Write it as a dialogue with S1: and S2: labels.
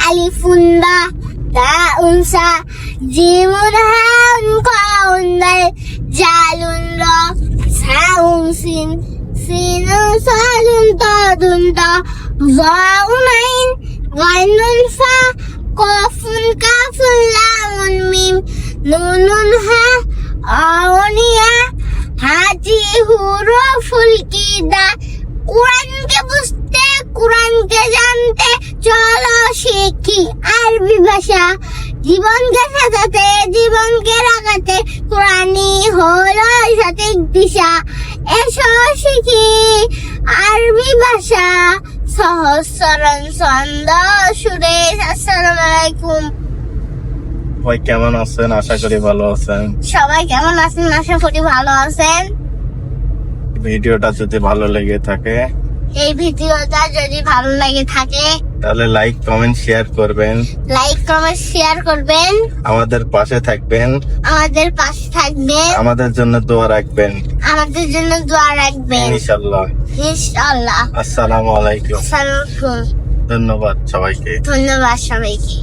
S1: আলিফুন বা তাউন সা জিমুন হাউন খাউন দাল জালুন রা সাউন সিন সিনুন সালুন তাদুন তা যাউন আইন গাইনুন ফা কফুন কাফুন লামুন মিম নুনুন হা আউনিয়া হাজি হুরুফুল কিদা। কোরআনকে বুঝতে, কোরআনকে জানতে চলো শিখি আরবি ভাষা। জীবনকে সাজাতে, জীবনকে রাখাতে কোরআনই হলো সঠিক দিশা। এসো শিখি আরবি ভাষা, সহজ সরল ছন্দ সুরে। আসসালামু আলাইকুম।
S2: সবাই কেমন আছেন? আশা করি ভালো আছেন।
S1: সবাই কেমন আছেন? আশা করি ভালো আছেন।
S2: ভিডিওটা যদি ভালো লেগে থাকে,
S1: এই ভিডিওটা যদি ভালো লাগে থাকে
S2: তাহলে লাইক কমেন্ট শেয়ার করবেন,
S1: লাইক কমেন্ট শেয়ার করবেন,
S2: আমাদের পাশে থাকবেন,
S1: আমাদের পাশে থাকবেন,
S2: আমাদের জন্য দোয়া রাখবেন
S1: আমাদের জন্য দোয়া রাখবেন
S2: ইনশাআল্লাহ।
S1: ইনশাআল্লাহ।
S2: আসসালামু আলাইকুম।
S1: আসসালামু আলাইকুম।
S2: ধন্যবাদ সবাইকে।
S1: ধন্যবাদ সবাইকে।